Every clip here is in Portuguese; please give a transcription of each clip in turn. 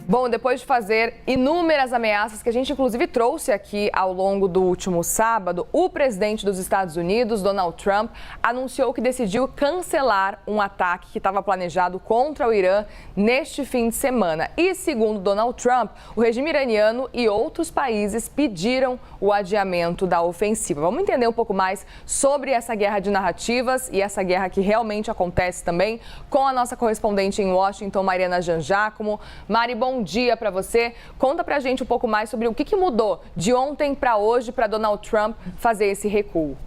Bom, depois de fazer inúmeras ameaças que a gente inclusive trouxe aqui ao longo do último sábado, o presidente dos Estados Unidos, Donald Trump, anunciou que decidiu cancelar um ataque que estava planejado contra o Irã neste fim de semana. E segundo Donald Trump, o regime iraniano e outros países pediram o adiamento da ofensiva. Vamos entender um pouco mais sobre essa guerra de narrativas e essa guerra que realmente acontece também com a nossa correspondente em Washington, Mariana Jangiacomo. Mari, bom dia para você. Conta pra gente um pouco mais sobre o que mudou de ontem para hoje para Donald Trump fazer esse recuo.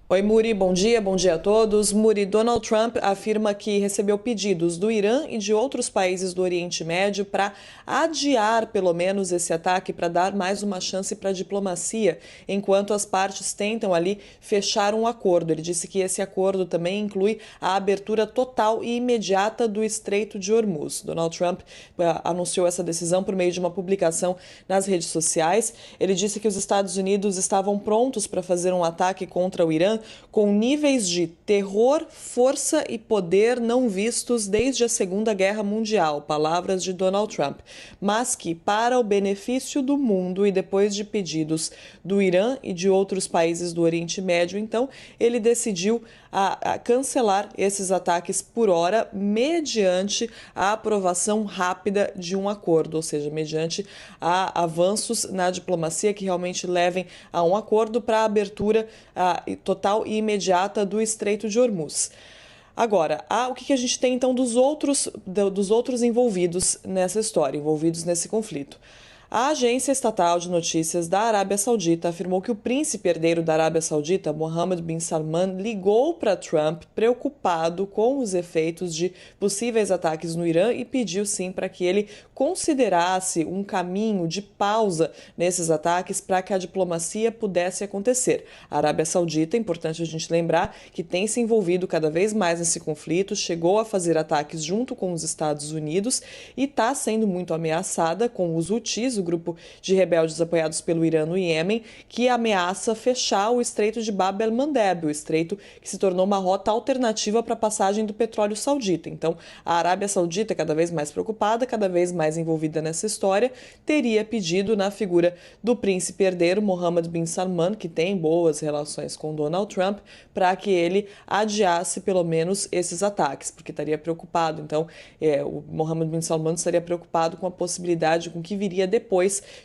Oi, Muri, bom dia a todos. Muri, Donald Trump afirma que recebeu pedidos do Irã e de outros países do Oriente Médio para adiar, pelo menos, esse ataque, para dar mais uma chance para a diplomacia, enquanto as partes tentam ali fechar um acordo. Ele disse que esse acordo também inclui a abertura total e imediata do Estreito de Hormuz. Donald Trump anunciou essa decisão por meio de uma publicação nas redes sociais. Ele disse que os Estados Unidos estavam prontos para fazer um ataque contra o Irã com níveis de terror, força e poder não vistos desde a Segunda Guerra Mundial, palavras de Donald Trump, mas que, para o benefício do mundo e depois de pedidos do Irã e de outros países do Oriente Médio, então, ele decidiu a cancelar esses ataques por hora mediante a aprovação rápida de um acordo, ou seja, mediante avanços na diplomacia que realmente levem a um acordo para a abertura total e imediata do Estreito de Hormuz. Agora, o que a gente tem então dos outros envolvidos nessa história, envolvidos nesse conflito? A agência estatal de notícias da Arábia Saudita afirmou que o príncipe herdeiro da Arábia Saudita, Mohammed bin Salman, ligou para Trump preocupado com os efeitos de possíveis ataques no Irã e pediu sim para que ele considerasse um caminho de pausa nesses ataques para que a diplomacia pudesse acontecer. A Arábia Saudita, é importante a gente lembrar, que tem se envolvido cada vez mais nesse conflito, chegou a fazer ataques junto com os Estados Unidos e está sendo muito ameaçada com os Houthis, o grupo de rebeldes apoiados pelo Irã no Iêmen, que ameaça fechar o Estreito de Bab el-Mandeb, o estreito que se tornou uma rota alternativa para a passagem do petróleo saudita. Então, a Arábia Saudita, cada vez mais preocupada, cada vez mais envolvida nessa história, teria pedido na figura do príncipe herdeiro Mohammed bin Salman, que tem boas relações com Donald Trump, para que ele adiasse pelo menos esses ataques, porque estaria preocupado. Então, o Mohammed bin Salman estaria preocupado com a possibilidade com que viria depois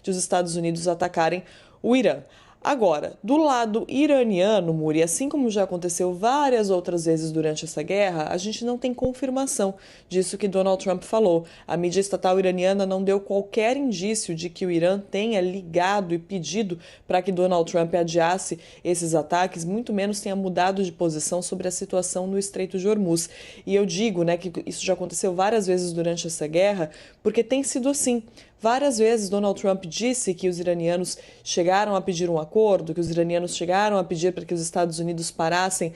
de os Estados Unidos atacarem o Irã. Agora, do lado iraniano, Muri, assim como já aconteceu várias outras vezes durante essa guerra, a gente não tem confirmação disso que Donald Trump falou. A mídia estatal iraniana não deu qualquer indício de que o Irã tenha ligado e pedido para que Donald Trump adiasse esses ataques, muito menos tenha mudado de posição sobre a situação no Estreito de Hormuz. E eu digo, que isso já aconteceu várias vezes durante essa guerra, porque tem sido assim. Várias vezes Donald Trump disse que os iranianos chegaram a pedir um acordo, que os iranianos chegaram a pedir para que os Estados Unidos parassem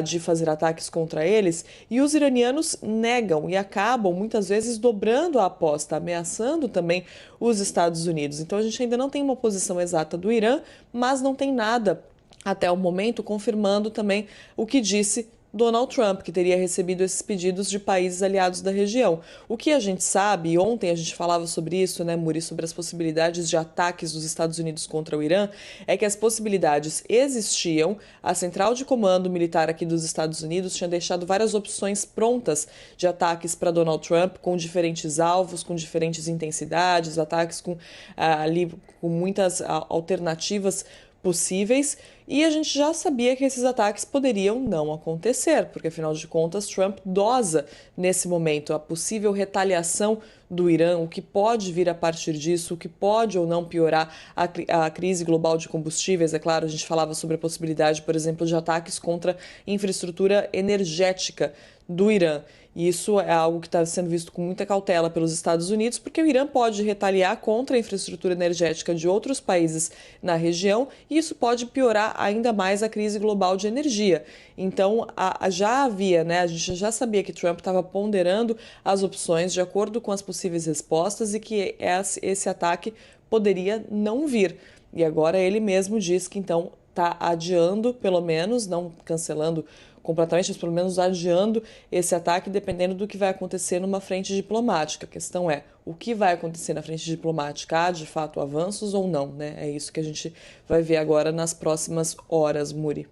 de fazer ataques contra eles, e os iranianos negam e acabam muitas vezes dobrando a aposta, ameaçando também os Estados Unidos. Então a gente ainda não tem uma posição exata do Irã, mas não tem nada até o momento confirmando também o que disse Donald Trump, que teria recebido esses pedidos de países aliados da região. O que a gente sabe, e ontem a gente falava sobre isso, Muri, sobre as possibilidades de ataques dos Estados Unidos contra o Irã, é que as possibilidades existiam. A central de comando militar aqui dos Estados Unidos tinha deixado várias opções prontas de ataques para Donald Trump, com diferentes alvos, com diferentes intensidades, ataques com muitas alternativas possíveis, e a gente já sabia que esses ataques poderiam não acontecer, porque afinal de contas Trump dosa nesse momento a possível retaliação do Irã, o que pode vir a partir disso, o que pode ou não piorar a crise global de combustíveis. É claro, a gente falava sobre a possibilidade, por exemplo, de ataques contra infraestrutura energética do Irã. E isso é algo que está sendo visto com muita cautela pelos Estados Unidos, porque o Irã pode retaliar contra a infraestrutura energética de outros países na região, e isso pode piorar ainda mais a crise global de energia. Então, já havia, a gente já sabia que Trump estava ponderando as opções de acordo com as possíveis respostas e que esse ataque poderia não vir. E agora ele mesmo diz que, então, está adiando, pelo menos, não cancelando completamente, mas pelo menos adiando esse ataque, dependendo do que vai acontecer numa frente diplomática. A questão é, o que vai acontecer na frente diplomática? Há, de fato, avanços ou não, né? É isso que a gente vai ver agora nas próximas horas, Muri.